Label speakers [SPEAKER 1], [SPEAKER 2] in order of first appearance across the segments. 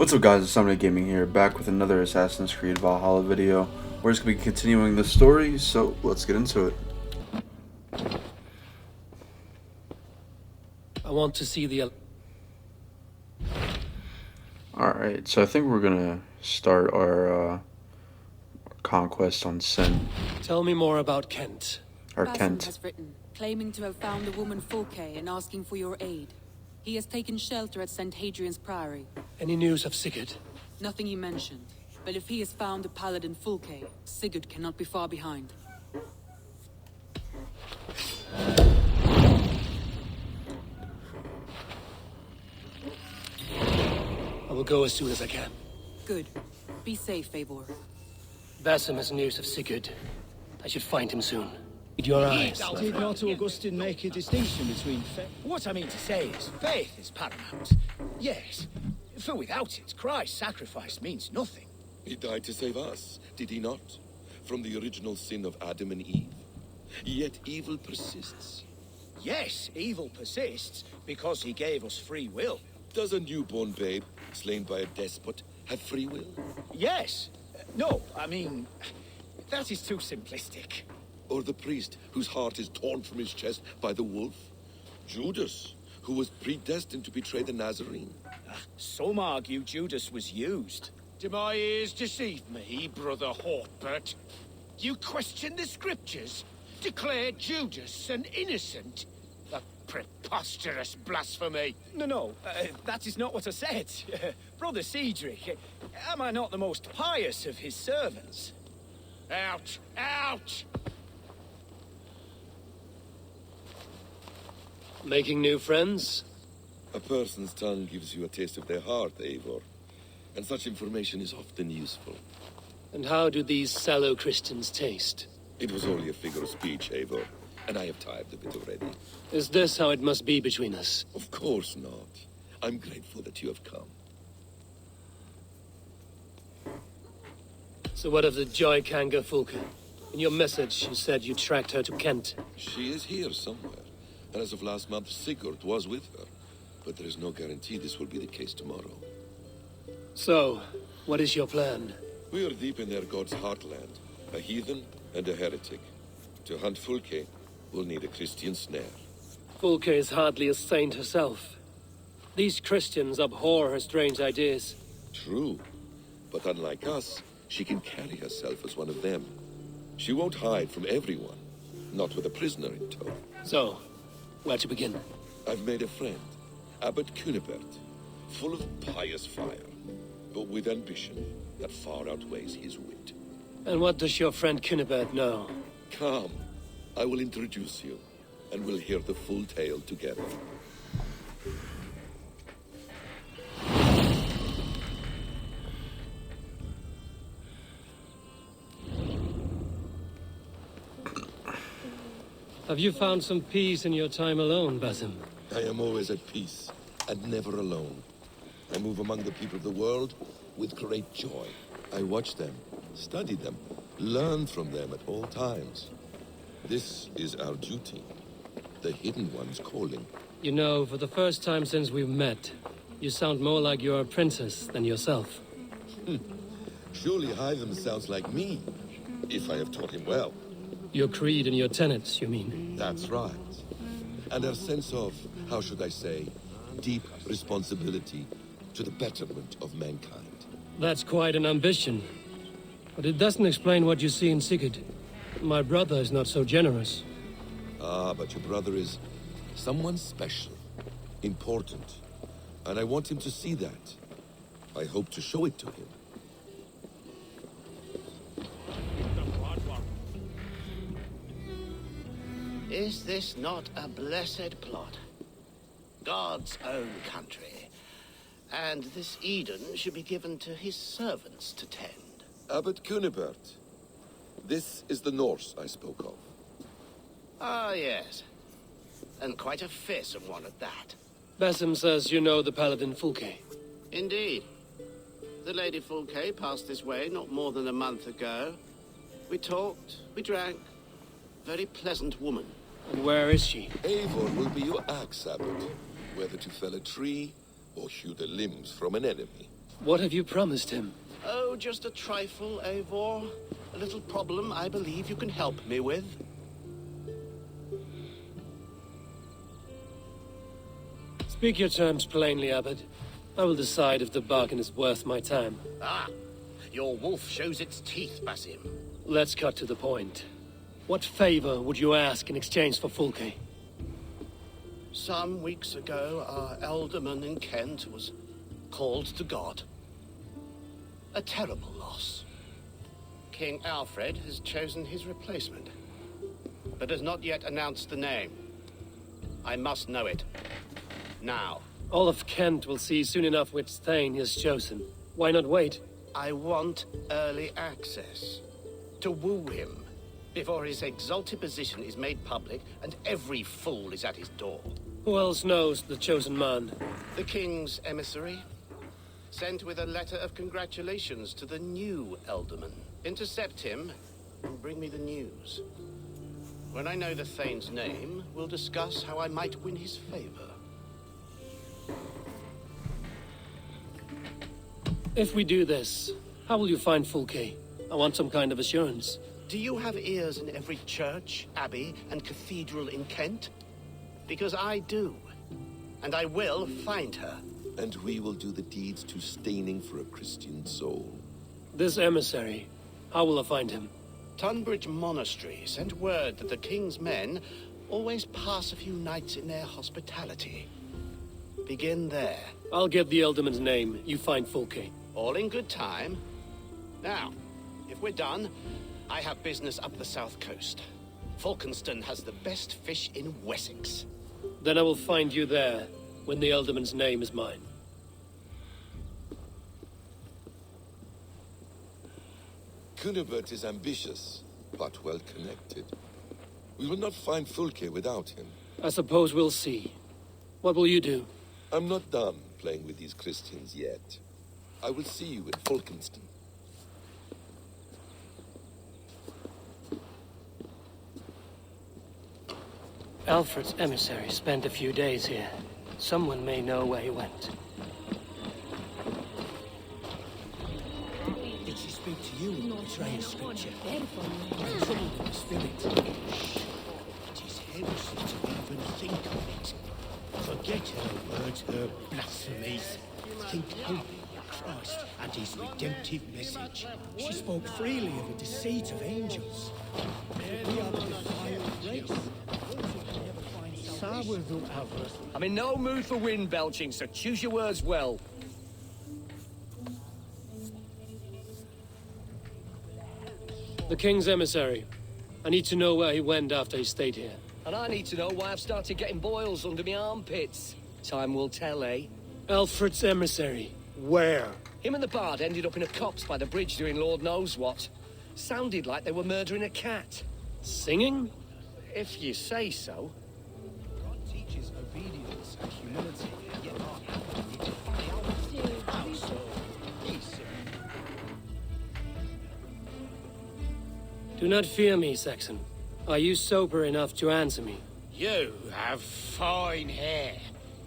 [SPEAKER 1] What's up guys, it's Somebody Gaming here, back with another Assassin's Creed Valhalla video. We're just going to be continuing the story, so let's get into it.
[SPEAKER 2] I want to see the...
[SPEAKER 1] Alright, so I think we're going to start our conquest on Sin.
[SPEAKER 2] Tell me more about Kent.
[SPEAKER 1] Or Kent.
[SPEAKER 3] Basim has written, claiming to have found the woman Fulke and asking for your aid. He has taken shelter at St. Hadrian's Priory.
[SPEAKER 2] Any news of Sigurd?
[SPEAKER 3] Nothing he mentioned. But if he has found the paladin Fulke, Sigurd cannot be far behind.
[SPEAKER 2] I will go as soon as I can.
[SPEAKER 3] Good. Be safe, Eivor.
[SPEAKER 2] Basim has news of Sigurd. I should find him soon. With your eyes.
[SPEAKER 4] Did not Augustine make a distinction between faith? What I mean to say is, faith is paramount. Yes, for without it, Christ's sacrifice means nothing.
[SPEAKER 5] He died to save us, did he not? From the original sin of Adam and Eve. Yet evil persists.
[SPEAKER 4] Yes, evil persists because he gave us free will.
[SPEAKER 5] Does a newborn babe, slain by a despot, have free will?
[SPEAKER 4] Yes. No, I mean, that is too simplistic.
[SPEAKER 5] Or the priest whose heart is torn from his chest by the wolf? Judas, who was predestined to betray the Nazarene?
[SPEAKER 4] Some argue Judas was used.
[SPEAKER 6] Do my ears deceive me, Brother Hortbert? You question the scriptures? Declare Judas an innocent? A preposterous blasphemy!
[SPEAKER 4] No, that is not what I said. Brother Cedric, am I not the most pious of his servants?
[SPEAKER 6] Out! Out!
[SPEAKER 2] Making new friends?
[SPEAKER 5] A person's tongue gives you a taste of their heart, Eivor. And such information is often useful.
[SPEAKER 2] And how do these sallow Christians taste?
[SPEAKER 5] It was only a figure of speech, Eivor. And I have tired of it already.
[SPEAKER 2] Is this how it must be between us?
[SPEAKER 5] Of course not. I'm grateful that you have come.
[SPEAKER 2] So what of the Joy Kanga Fulke? In your message, you said you tracked her to Kent.
[SPEAKER 5] She is here somewhere. And as of last month, Sigurd was with her. But there is no guarantee this will be the case tomorrow.
[SPEAKER 2] So, what is your plan?
[SPEAKER 5] We are deep in their god's heartland. A heathen and a heretic. To hunt Fulke, we'll need a Christian snare.
[SPEAKER 2] Fulke is hardly a saint herself. These Christians abhor her strange ideas.
[SPEAKER 5] True. But unlike us, she can carry herself as one of them. She won't hide from everyone. Not with a prisoner in tow.
[SPEAKER 2] So, where to begin?
[SPEAKER 5] I've made a friend. Abbot Cunibert. Full of pious fire. But with ambition that far outweighs his wit.
[SPEAKER 2] And what does your friend Cunibert know?
[SPEAKER 5] Come. I will introduce you. And we'll hear the full tale together.
[SPEAKER 2] Have you found some peace in your time alone, Basim?
[SPEAKER 5] I am always at peace, and never alone. I move among the people of the world with great joy. I watch them, study them, learn from them at all times. This is our duty, the Hidden One's calling.
[SPEAKER 2] You know, for the first time since we've met, you sound more like you're a princess than yourself.
[SPEAKER 5] Surely Hytham sounds like me, if I have taught him well.
[SPEAKER 2] Your creed and your tenets, you mean?
[SPEAKER 5] That's right. And our sense of, how should I say, deep responsibility to the betterment of mankind.
[SPEAKER 2] That's quite an ambition. But it doesn't explain what you see in Sigurd. My brother is not so generous.
[SPEAKER 5] Ah, but your brother is someone special, important. And I want him to see that. I hope to show it to him.
[SPEAKER 6] Is this not a blessed plot? God's own country. And this Eden should be given to his servants to tend.
[SPEAKER 5] Abbot Cunibert. This is the Norse I spoke of.
[SPEAKER 6] Ah, yes. And quite a fearsome one at that.
[SPEAKER 2] Basim says you know the paladin Fulke.
[SPEAKER 6] Indeed. The Lady Fulke passed this way not more than a month ago. We talked, we drank. Very pleasant woman.
[SPEAKER 2] And where is she?
[SPEAKER 5] Eivor will be your axe, Abbot. Whether to fell a tree or hew the limbs from an enemy.
[SPEAKER 2] What have you promised him?
[SPEAKER 7] Oh, just a trifle, Eivor. A little problem I believe you can help me with.
[SPEAKER 2] Speak your terms plainly, Abbot. I will decide if the bargain is worth my time.
[SPEAKER 7] Ah, your wolf shows its teeth, Basim.
[SPEAKER 2] Let's cut to the point. What favor would you ask in exchange for Fulke?
[SPEAKER 7] Some weeks ago, our alderman in Kent was called to God. A terrible loss. King Alfred has chosen his replacement, but has not yet announced the name. I must know it. Now.
[SPEAKER 2] All of Kent will see soon enough which Thane he has chosen. Why not wait?
[SPEAKER 7] I want early access. To woo him, before his exalted position is made public and every fool is at his door.
[SPEAKER 2] Who else knows the chosen man?
[SPEAKER 7] The king's emissary, sent with a letter of congratulations to the new alderman. Intercept him and bring me the news. When I know the Thane's name, we'll discuss how I might win his favor.
[SPEAKER 2] If we do this, how will you find Fulke? I want some kind of assurance.
[SPEAKER 7] Do you have ears in every church, abbey, and cathedral in Kent? Because I do. And I will find her.
[SPEAKER 5] And we will do the deeds to staining for a Christian soul.
[SPEAKER 2] This emissary, how will I find him?
[SPEAKER 7] Tunbridge Monastery sent word that the king's men always pass a few nights in their hospitality. Begin there.
[SPEAKER 2] I'll get the Elderman's name. You find Fulke.
[SPEAKER 7] All in good time. Now, if we're done, I have business up the south coast. Falkenston has the best fish in Wessex.
[SPEAKER 2] Then I will find you there, when the Elderman's name is mine.
[SPEAKER 5] Cunibert is ambitious, but well connected. We will not find Fulke without him.
[SPEAKER 2] I suppose we'll see. What will you do?
[SPEAKER 5] I'm not done playing with these Christians yet. I will see you in Falkenston.
[SPEAKER 2] Alfred's emissary spent a few days here. Someone may know where he went.
[SPEAKER 4] Did she speak to you in betraying scripture? I'm troubled in the spirit. It is heresy to even think of it. Forget her words, her blasphemies. Think only of Christ and his redemptive message. She spoke freely of a deceit of angels. We are the defiled race.
[SPEAKER 8] I'm in no mood for wind belching, so choose your words well.
[SPEAKER 2] The king's emissary. I need to know where he went after he stayed here.
[SPEAKER 8] And I need to know why I've started getting boils under my armpits. Time will tell, eh?
[SPEAKER 2] Alfred's emissary. Where?
[SPEAKER 8] Him and the bard ended up in a copse by the bridge doing Lord knows what. Sounded like they were murdering a cat.
[SPEAKER 2] Singing?
[SPEAKER 8] If you say so.
[SPEAKER 4] God teaches obedience and humility, yet not
[SPEAKER 2] Do not fear me, Saxon. Are you sober enough to answer me?
[SPEAKER 6] You have fine hair.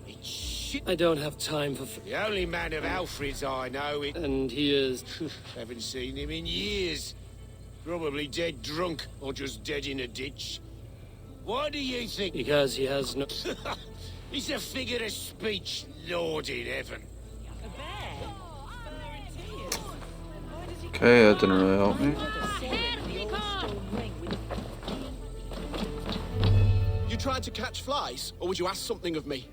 [SPEAKER 6] It's shit.
[SPEAKER 2] I don't have time for...
[SPEAKER 6] The only man of Alfred's I know,
[SPEAKER 2] And he is...
[SPEAKER 6] haven't seen him in years. Probably dead drunk, or just dead in a ditch. Why do you think...
[SPEAKER 2] Because he has no...
[SPEAKER 6] He's a figure of speech, Lord in heaven.
[SPEAKER 1] Okay, that didn't really help me.
[SPEAKER 9] You tried to catch flies, or would you ask something of me?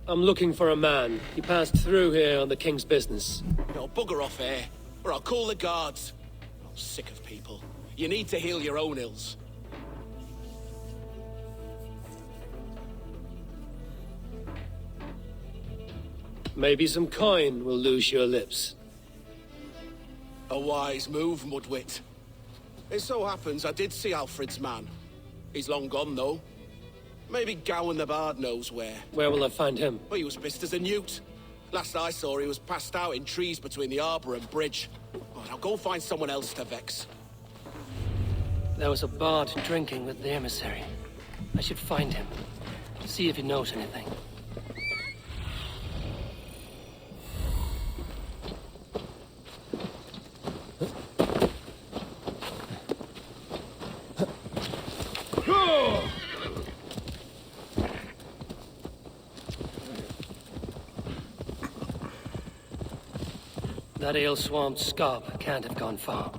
[SPEAKER 2] I'm looking for a man. He passed through here on the king's business.
[SPEAKER 9] No, bugger off here, or I'll call the guards. I'm sick of people. You need to heal your own ills.
[SPEAKER 2] Maybe some coin will loose your lips.
[SPEAKER 9] A wise move, Mudwit. It so happens I did see Alfred's man. He's long gone, though. Maybe Gowan the Bard knows where.
[SPEAKER 2] Where will I find him?
[SPEAKER 9] But he was pissed as a newt. Last I saw, he was passed out in trees between the arbor and bridge. Oh, now go find someone else to vex.
[SPEAKER 2] There was a bard drinking with the emissary. I should find him. See if he knows anything. That ale-swamped scarp can't have gone far.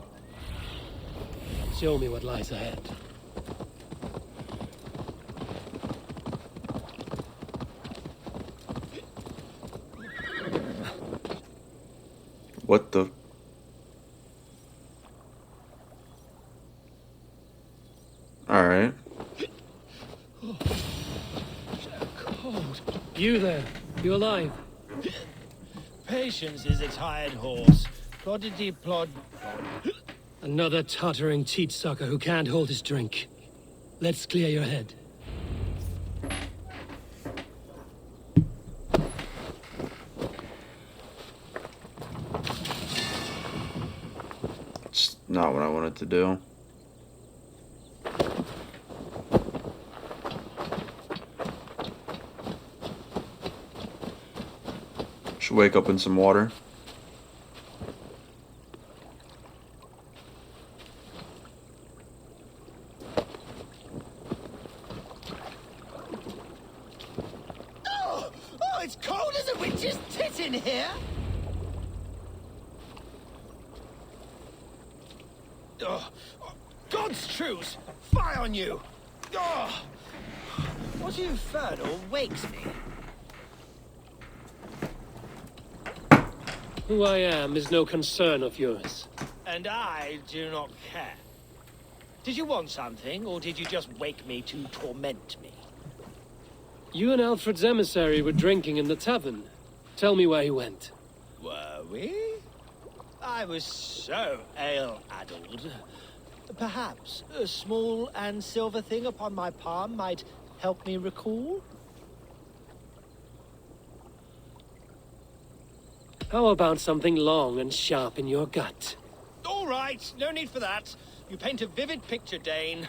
[SPEAKER 2] Show me what lies ahead.
[SPEAKER 1] What the? Alright.
[SPEAKER 2] You there. You alive?
[SPEAKER 4] Patience is a tired horse. Ploddity plod.
[SPEAKER 2] Another tottering teat sucker who can't hold his drink. Let's clear your head.
[SPEAKER 1] It's not what I wanted to do. Should wake up in some water.
[SPEAKER 4] Oh, it's cold as a witch's tit in here. Oh, God's truth! Fie on you! Oh, what infernal wakes me?
[SPEAKER 2] Who I am is no concern of yours.
[SPEAKER 4] And I do not care. Did you want something, or did you just wake me to torment me?
[SPEAKER 2] You and Alfred's emissary were drinking in the tavern. Tell me where he went.
[SPEAKER 4] Were we? I was so ale-addled. Perhaps a small and silver thing upon my palm might help me recall?
[SPEAKER 2] How about something long and sharp in your gut?
[SPEAKER 4] All right, no need for that. You paint a vivid picture, Dane.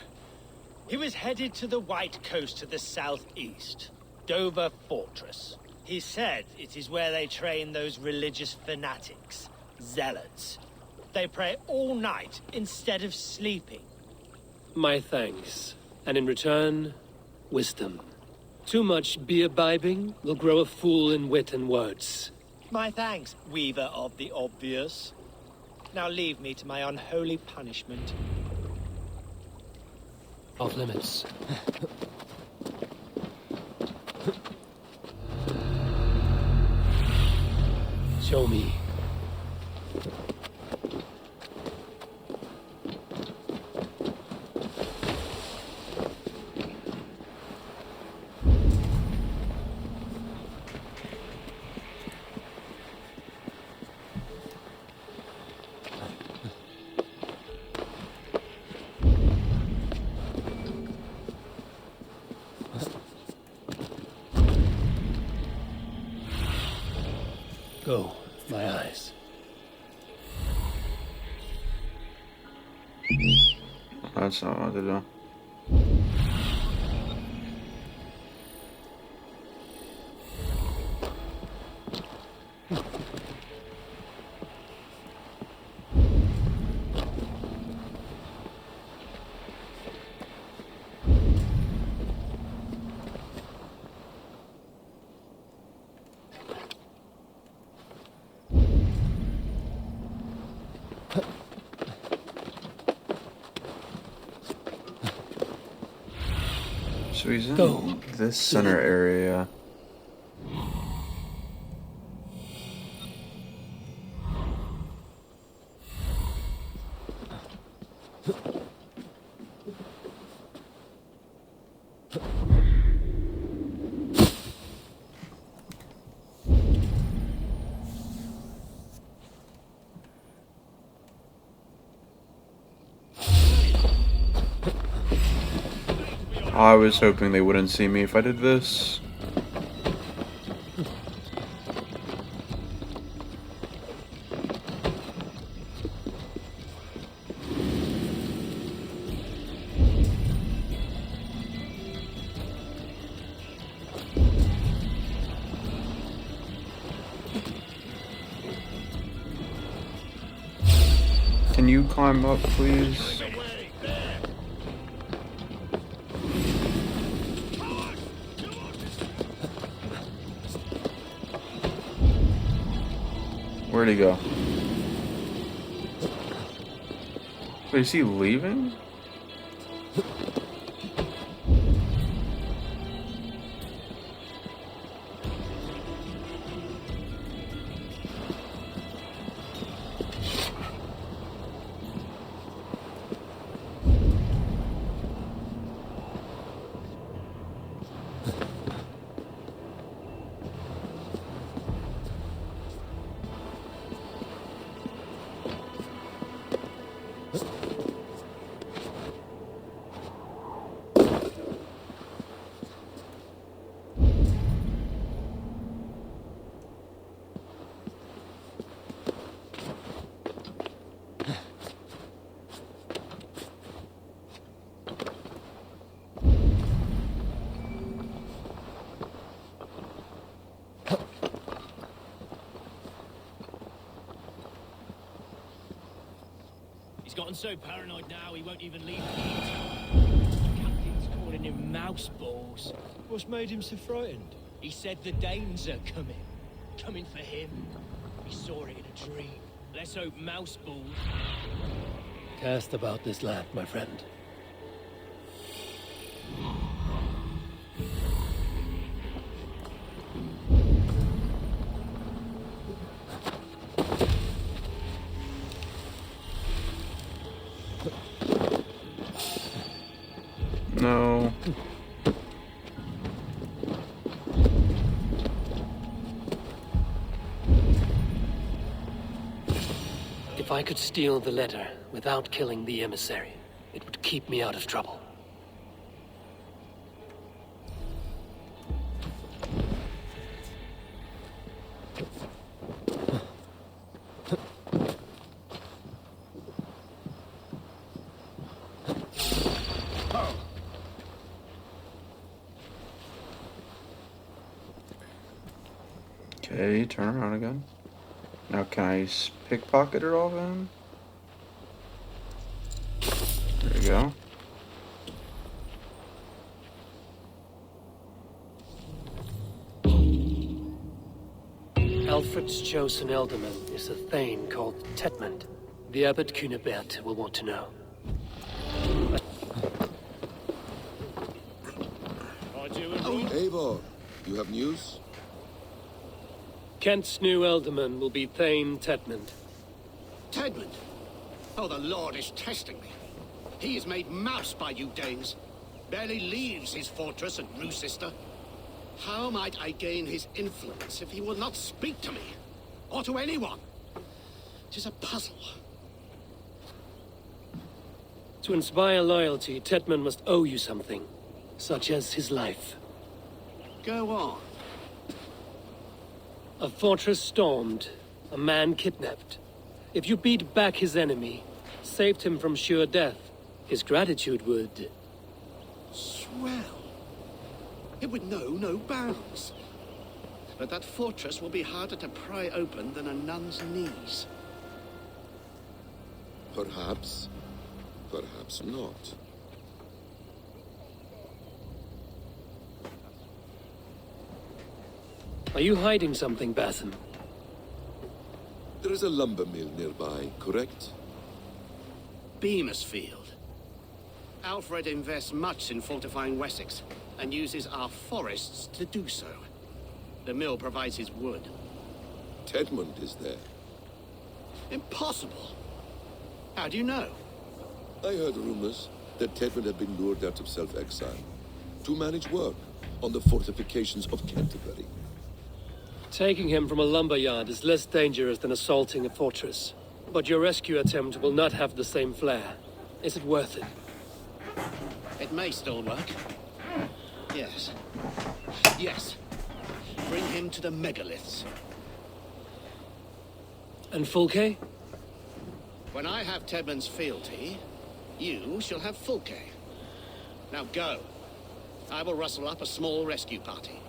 [SPEAKER 4] He was headed to the White Coast to the southeast, Dover Fortress. He said it is where they train those religious fanatics, zealots. They pray all night instead of sleeping.
[SPEAKER 2] My thanks. And in return, wisdom. Too much beer-bibbing will grow a fool in wit and words.
[SPEAKER 4] My thanks, weaver of the obvious. Now leave me to my unholy punishment.
[SPEAKER 2] Off limits. Show me. Go, my eyes.
[SPEAKER 1] That's not what to do. So he's in this center area. I was hoping they wouldn't see me if I did this. Can you climb up, please? Where'd he go? Wait, is he leaving?
[SPEAKER 4] He's gotten so paranoid now he won't even leave the Captain's calling him mouse balls.
[SPEAKER 10] What's made him so frightened?
[SPEAKER 4] He said the Danes are coming. Coming for him. He saw it in a dream. Let's hope mouse balls.
[SPEAKER 2] Cast about this land, my friend.
[SPEAKER 1] No.
[SPEAKER 2] If I could steal the letter without killing the emissary, it would keep me out of trouble.
[SPEAKER 1] Okay, turn around again. Now can I pickpocket it all then? There we go.
[SPEAKER 2] Alfred's chosen ealdorman is a thane called Tetmund. The Abbot Cunibert will want to know.
[SPEAKER 5] Eivor, you have news?
[SPEAKER 2] Kent's new ealdorman will be Thane Tetmund.
[SPEAKER 7] Tedmund? Oh, the Lord is testing me. He is made mouse by you Danes. Barely leaves his fortress and Roosister. How might I gain his influence if he will not speak to me? Or to anyone? 'Tis a puzzle.
[SPEAKER 2] To inspire loyalty, Tetmund must owe you something, such as his life.
[SPEAKER 7] Go on.
[SPEAKER 2] A fortress stormed, a man kidnapped. If you beat back his enemy, saved him from sure death, his gratitude would...
[SPEAKER 7] Swell. It would know no bounds. But that fortress will be harder to pry open than a nun's knees.
[SPEAKER 5] Perhaps. Perhaps not.
[SPEAKER 2] Are you hiding something, Basim?
[SPEAKER 5] There is a lumber mill nearby, correct?
[SPEAKER 7] Beamersfield. Alfred invests much in fortifying Wessex, and uses our forests to do so. The mill provides his wood.
[SPEAKER 5] Tedmund is there.
[SPEAKER 7] Impossible! How do you know?
[SPEAKER 5] I heard rumors that Tedmund had been lured out of self-exile to manage work on the fortifications of Canterbury.
[SPEAKER 2] Taking him from a lumberyard is less dangerous than assaulting a fortress. But your rescue attempt will not have the same flair. Is it worth it?
[SPEAKER 7] It may still work. Yes. Yes. Bring him to the megaliths.
[SPEAKER 2] And Fulke?
[SPEAKER 7] When I have Tedmund's fealty, you shall have Fulke. Now go. I will rustle up a small rescue party.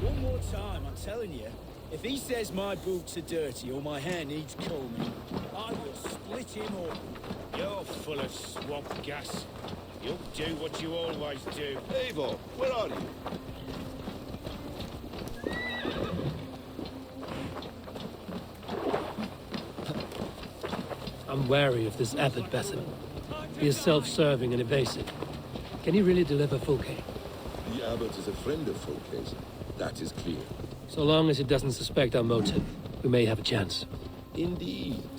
[SPEAKER 10] One more time, I'm telling you. If he says my boots are dirty or my hair needs combing, I will split him up.
[SPEAKER 6] You're full of swamp gas. You'll do what you always do.
[SPEAKER 5] Eivor, where are you?
[SPEAKER 2] I'm wary of this abbot, Basim. He is self-serving and evasive. Can he really deliver Fulke?
[SPEAKER 5] The abbot is a friend of Fulke's. That is clear.
[SPEAKER 2] So long as he doesn't suspect our motive, we may have a chance.
[SPEAKER 5] Indeed.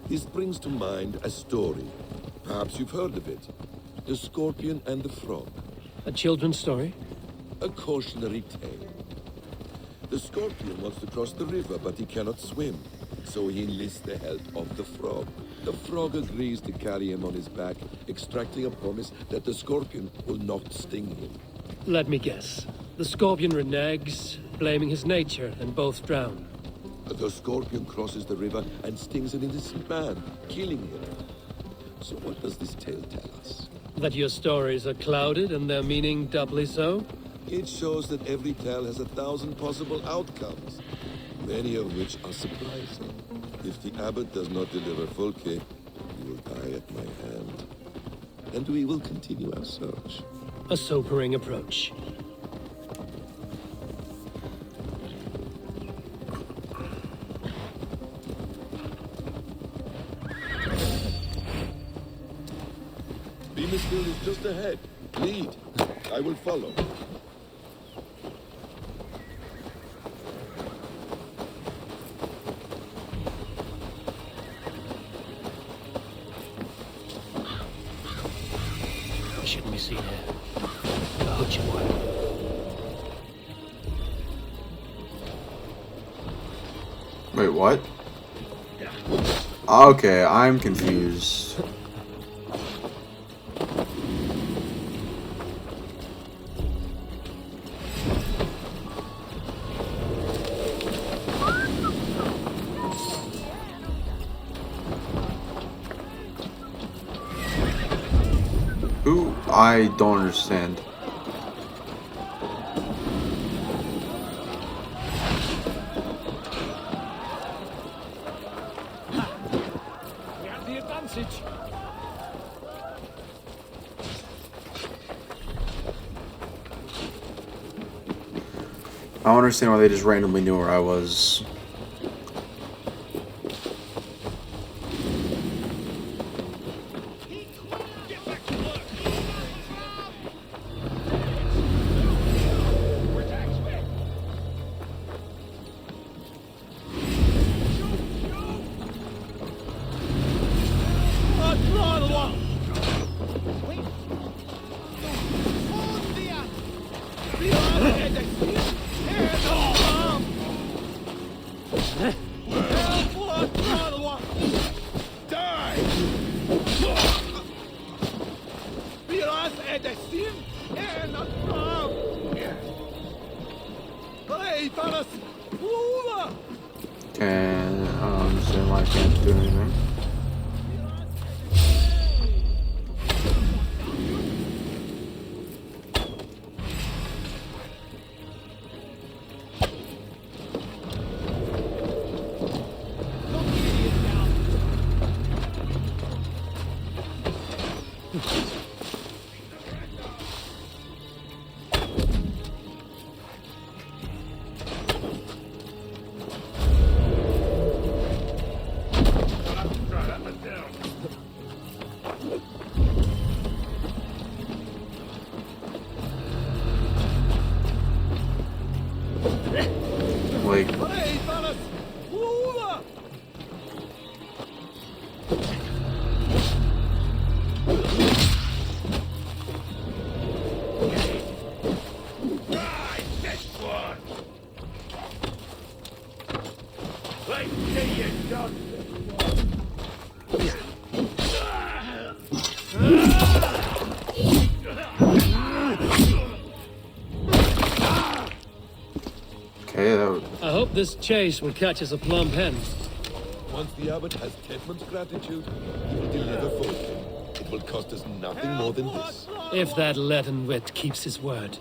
[SPEAKER 5] This brings to mind a story. Perhaps you've heard of it. The Scorpion and the Frog.
[SPEAKER 2] A children's story?
[SPEAKER 5] A cautionary tale. The Scorpion wants to cross the river, but he cannot swim. So he enlists the help of the Frog. The Frog agrees to carry him on his back, extracting a promise that the Scorpion will not sting him.
[SPEAKER 2] Let me guess. The Scorpion reneges, blaming his nature, and both drown.
[SPEAKER 5] The Scorpion crosses the river and stings an innocent man, killing him. So what does this tale tell us?
[SPEAKER 2] That your stories are clouded and their meaning doubly so?
[SPEAKER 5] It shows that every tale has 1,000 possible outcomes, many of which are surprising. If the abbot does not deliver Fulke, he will die at my hand. And we will continue our search.
[SPEAKER 2] A sobering approach.
[SPEAKER 5] Beamisville is just ahead. Lead. I will follow.
[SPEAKER 2] I shouldn't be seen here. I hope you were.
[SPEAKER 1] Wait, what? Okay, I'm confused. Who? I don't understand.
[SPEAKER 2] We have the advantage.
[SPEAKER 1] I don't understand why they just randomly knew where I was. Okay, I don't understand why I can't do anything. Like, okay, that would...
[SPEAKER 2] I hope this chase will catch us a plump hen.
[SPEAKER 5] Once the abbot has Tedman's gratitude, he will deliver Fulke. It will cost us nothing more than this.
[SPEAKER 2] If that leaden wit keeps his word.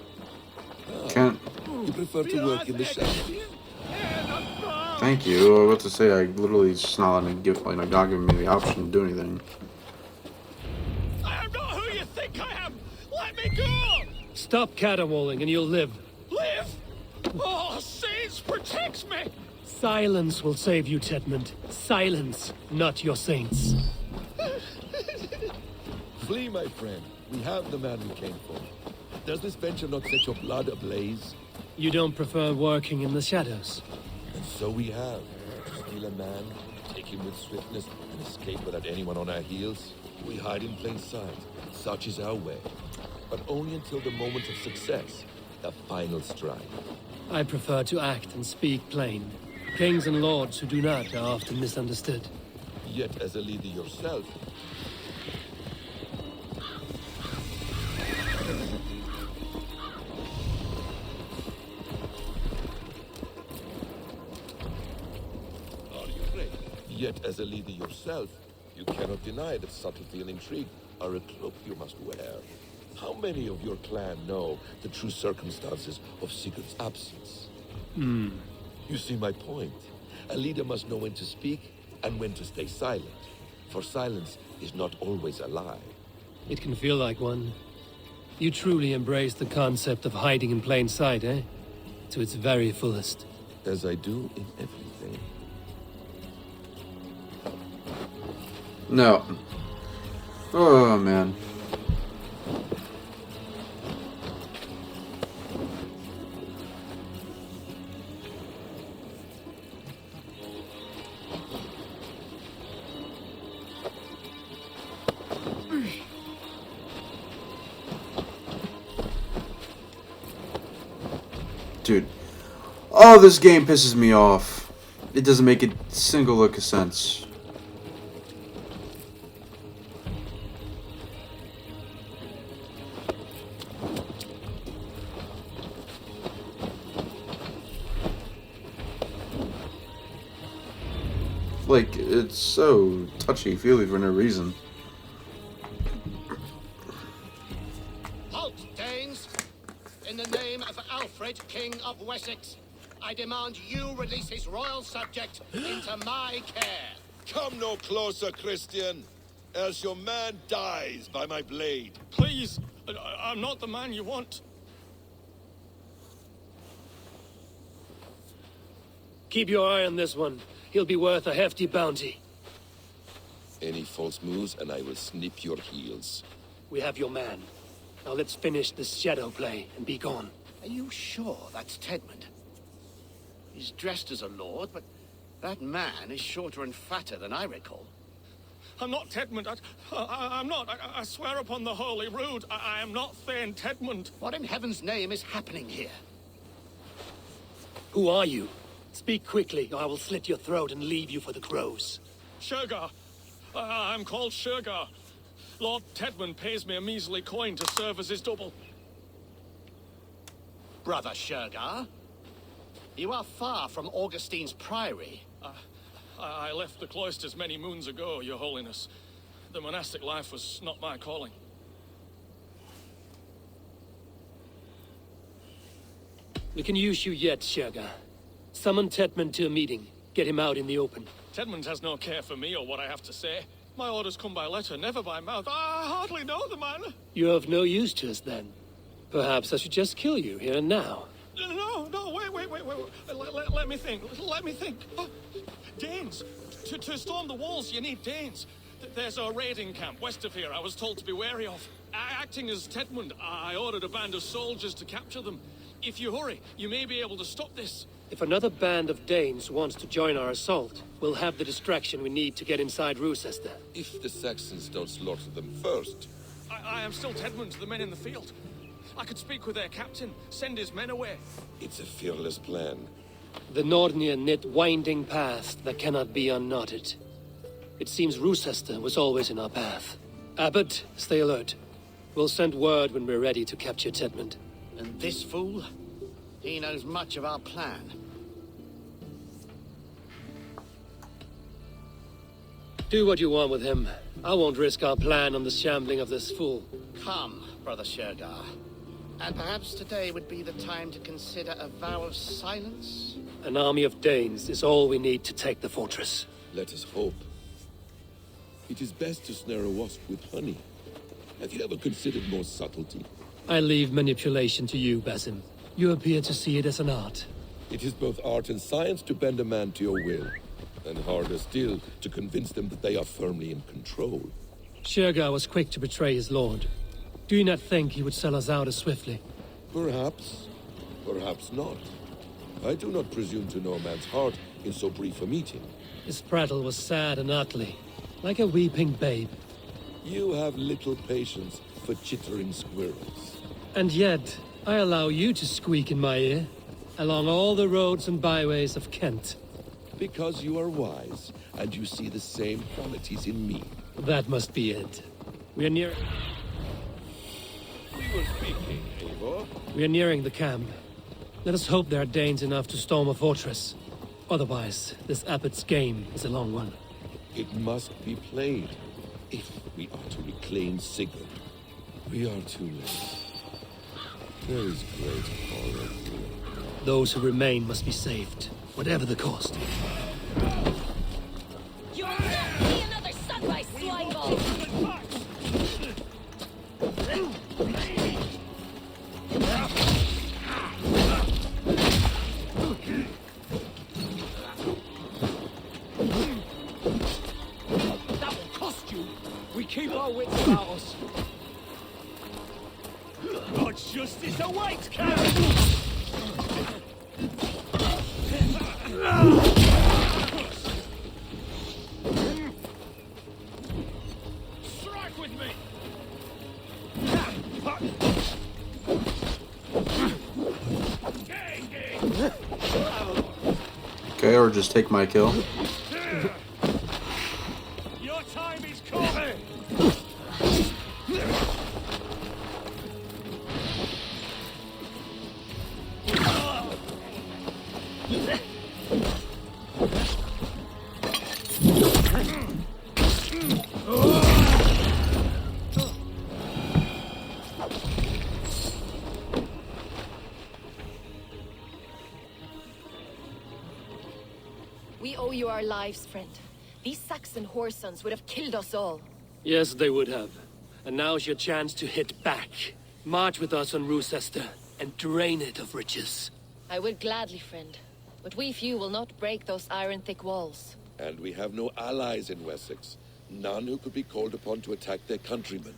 [SPEAKER 1] Can't...
[SPEAKER 5] You prefer to work in the shadows.
[SPEAKER 1] Thank you. I was about to say, I literally just not letting me give, like, not giving me the option to do anything.
[SPEAKER 6] I am not who you think I am! Let me go!
[SPEAKER 2] Stop caterwauling and you'll live.
[SPEAKER 6] Live? Oh, Saints protects me!
[SPEAKER 2] Silence will save you, Tedmund. Silence, not your saints.
[SPEAKER 5] Flee, my friend. We have the man we came for. Does this venture not set your blood ablaze?
[SPEAKER 2] You don't prefer working in the shadows?
[SPEAKER 5] And so we have. To steal a man, take him with swiftness, and escape without anyone on our heels. We hide in plain sight. Such is our way. But only until the moment of success. The final strike.
[SPEAKER 2] I prefer to act and speak plain. Kings and lords who do not are often misunderstood.
[SPEAKER 5] Yet as a leader yourself, you cannot deny that subtlety and intrigue are a cloak you must wear. How many of your clan know the true circumstances of Sigurd's absence? You see my point. A leader must know when to speak and when to stay silent. For silence is not always a lie.
[SPEAKER 2] It can feel like one. You truly embrace the concept of hiding in plain sight, eh? To its very fullest.
[SPEAKER 5] As I do in everything.
[SPEAKER 1] No. Oh, man. Dude. Oh, this game pisses me off. It doesn't make a single lick of sense. Like, it's so touchy-feely for no reason.
[SPEAKER 7] Halt, Danes! In the name of Alfred, King of Wessex, I demand you release his royal subject into my care.
[SPEAKER 5] Come no closer, Christian, else your man dies by my blade.
[SPEAKER 11] Please, I'm not the man you want.
[SPEAKER 2] Keep your eye on this one. He'll be worth a hefty bounty.
[SPEAKER 5] Any false moves and I will snip your heels.
[SPEAKER 2] We have your man. Now let's finish this shadow play and be gone.
[SPEAKER 7] Are you sure that's Tedmund? He's dressed as a lord, but that man is shorter and fatter than I recall.
[SPEAKER 11] I'm not Tedmund. I'm not. I swear upon the Holy Rood, I am not Thane Tedmund.
[SPEAKER 7] What in heaven's name is happening here?
[SPEAKER 2] Who are you? Speak quickly, or I will slit your throat and leave you for the crows.
[SPEAKER 11] Shergar. I'm called Shergar. Lord Tedmund pays me a measly coin to serve as his double.
[SPEAKER 7] Brother Shergar? You are far from Augustine's priory.
[SPEAKER 11] I left the cloisters many moons ago, Your Holiness. The monastic life was not my calling.
[SPEAKER 2] We can use you yet, Shergar. Summon Tedmund to a meeting. Get him out in the open.
[SPEAKER 11] Tedmund has no care for me or what I have to say. My orders come by letter, never by mouth. I hardly know the man.
[SPEAKER 2] You're of no use to us, then. Perhaps I should just kill you here and now.
[SPEAKER 11] No, wait. Let me think. Oh, Danes. To storm the walls, you need Danes. There's a raiding camp west of here I was told to be wary of. Acting as Tedmund, I ordered a band of soldiers to capture them. If you hurry, you may be able to stop this.
[SPEAKER 2] If another band of Danes wants to join our assault, we'll have the distraction we need to get inside Rochester.
[SPEAKER 5] If the Saxons don't slaughter them first.
[SPEAKER 11] I am still Tedmund, the men in the field. I could speak with their captain, send his men away.
[SPEAKER 5] It's a fearless plan.
[SPEAKER 2] The Nordnir knit winding paths that cannot be unknotted. It seems Rochester was always in our path. Abbot, stay alert. We'll send word when we're ready to capture Tedmund.
[SPEAKER 7] And this fool? He knows much of our plan.
[SPEAKER 2] Do what you want with him. I won't risk our plan on the shambling of this fool.
[SPEAKER 7] Come, Brother Shergar. And perhaps today would be the time to consider a vow of silence?
[SPEAKER 2] An army of Danes is all we need to take the fortress.
[SPEAKER 5] Let us hope. It is best to snare a wasp with honey. Have you ever considered more subtlety?
[SPEAKER 2] I leave manipulation to you, Basim. You appear to see it as an art.
[SPEAKER 5] It is both art and science to bend a man to your will, and harder still to convince them that they are firmly in control.
[SPEAKER 2] Shergar was quick to betray his lord. Do you not think he would sell us out as swiftly?
[SPEAKER 5] Perhaps. Perhaps not. I do not presume to know a man's heart in so brief a meeting.
[SPEAKER 2] His prattle was sad and ugly, like a weeping babe.
[SPEAKER 5] You have little patience for chittering squirrels.
[SPEAKER 2] And yet, I allow you to squeak in my ear, along all the roads and byways of Kent.
[SPEAKER 5] Because you are wise, and you see the same qualities in me.
[SPEAKER 2] That must be it. We are near...
[SPEAKER 5] We were speaking, Eivor.
[SPEAKER 2] We are nearing the camp. Let us hope there are Danes enough to storm a fortress. Otherwise, this abbot's game is a long one.
[SPEAKER 5] It must be played, if we are to reclaim Sigurd. We are too late. There is great horror here.
[SPEAKER 2] Those who remain must be saved, whatever the cost.
[SPEAKER 12] You'll not see another sunrise, swineball!
[SPEAKER 10] That will cost you. We keep our wits about us. God's justice awaits,
[SPEAKER 11] Strike with me!
[SPEAKER 1] Okay, or just take my kill.
[SPEAKER 11] Your time is coming!
[SPEAKER 12] We owe you our lives, friend. These Saxon whoresons would have killed us all.
[SPEAKER 2] Yes, they would have. And now's your chance to hit back. March with us on Rochester and drain it of riches.
[SPEAKER 12] I would gladly, friend. But we few will not break those iron-thick walls.
[SPEAKER 5] And we have no allies in Wessex. None who could be called upon to attack their countrymen.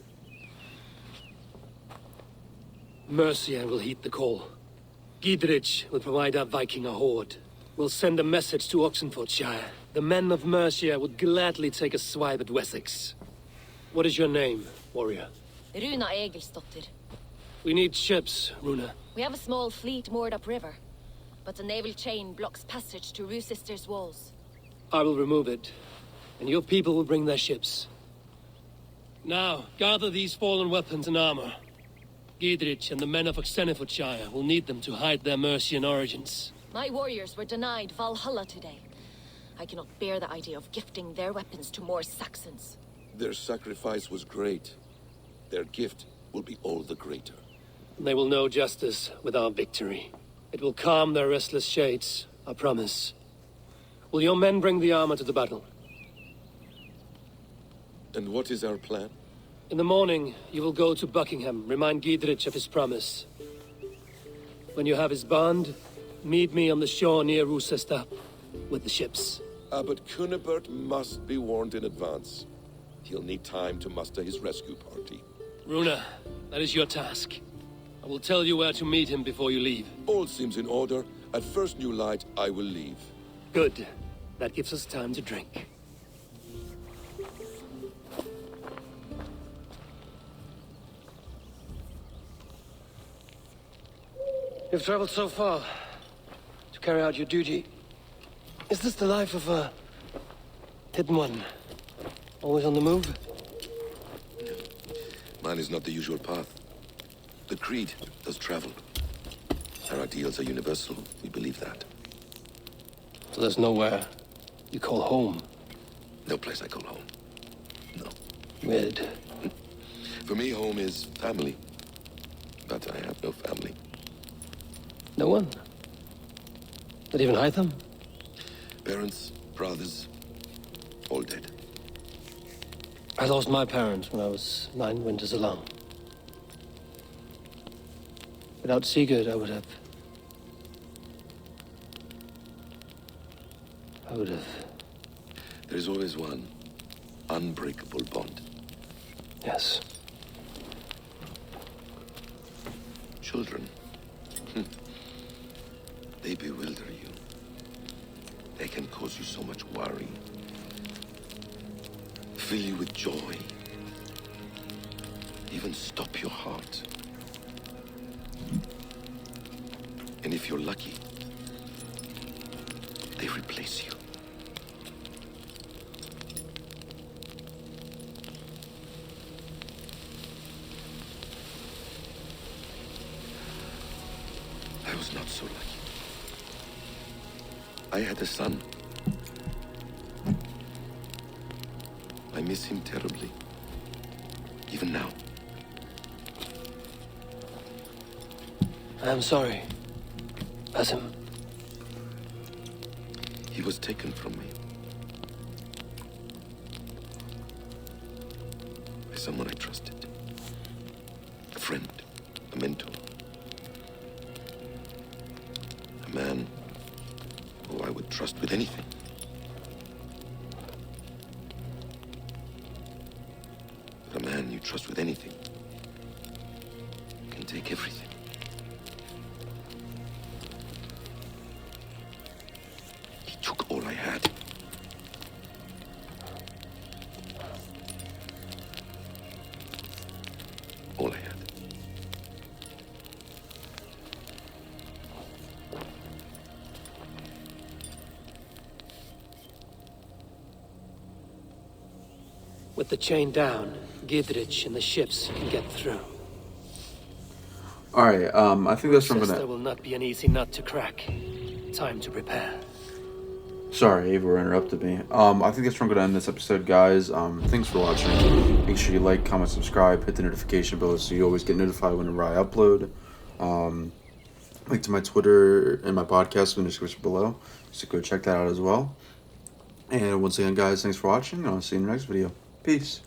[SPEAKER 2] Mercia will heed the call. Gidrich will provide our Viking a horde. We'll send a message to Oxenfordshire. The men of Mercia would gladly take a swipe at Wessex. What is your name, warrior?
[SPEAKER 12] Runa Egilsdotter.
[SPEAKER 2] We need ships, Runa.
[SPEAKER 12] We have a small fleet moored upriver. But the naval chain blocks passage to Rochester's walls.
[SPEAKER 2] I will remove it, and your people will bring their ships. Now, gather these fallen weapons and armor. Gidrich and the men of Oxenfordshire will need them to hide their Mercian origins.
[SPEAKER 12] My warriors were denied Valhalla today. I cannot bear the idea of gifting their weapons to more Saxons.
[SPEAKER 5] Their sacrifice was great. Their gift will be all the greater.
[SPEAKER 2] They will know justice with our victory. It will calm their restless shades, I promise. Will your men bring the armor to the battle?
[SPEAKER 5] And what is our plan?
[SPEAKER 2] In the morning, you will go to Buckingham, remind Gidrich of his promise. When you have his bond, meet me on the shore near Rochester with the ships.
[SPEAKER 5] Abbot Cunibert must be warned in advance. He'll need time to muster his rescue party.
[SPEAKER 2] Runa, that is your task. I will tell you where to meet him before you leave.
[SPEAKER 5] All seems in order. At first new light, I will leave.
[SPEAKER 2] Good. That gives us time to drink. You've traveled so far to carry out your duty. Is this the life of a hidden one? Always on the move?
[SPEAKER 5] Mine is not the usual path. The Creed does travel. Our ideals are universal. We believe that.
[SPEAKER 2] So there's nowhere you call home?
[SPEAKER 5] No place I call home. No.
[SPEAKER 2] Weird.
[SPEAKER 5] For me, home is family. But I have no family.
[SPEAKER 2] No one? Not even Hytham?
[SPEAKER 5] Parents, brothers, all dead.
[SPEAKER 2] I lost my parents when I was 9 winters alone. Without Sigurd, I would have I would have.
[SPEAKER 5] There's always one unbreakable bond.
[SPEAKER 2] Yes.
[SPEAKER 5] Children. They bewilder you. They can cause you so much worry. Fill you with joy. Even stop your heart. And if you're lucky, they replace you. I was not so lucky. I had a son. I miss him terribly. Even now.
[SPEAKER 2] I am sorry, Basim.
[SPEAKER 5] He was taken from me. By someone I trusted. A friend, a mentor. A man who I would trust with anything. But a man you trust with anything can take everything. He took all I had. All I had.
[SPEAKER 2] With the chain down, Gidrich and the ships can get through.
[SPEAKER 1] Alright, I think that's from
[SPEAKER 2] There will not be an easy nut to crack. Time to prepare.
[SPEAKER 1] Sorry, Ava interrupted me. I think that's where I'm going to end this episode, guys. Thanks for watching. Make sure you like, comment, subscribe, hit the notification bell so you always get notified whenever I upload. Link to my Twitter and my podcast in the description below, so go check that out as well. And once again, guys, thanks for watching, and I'll see you in the next video. Peace.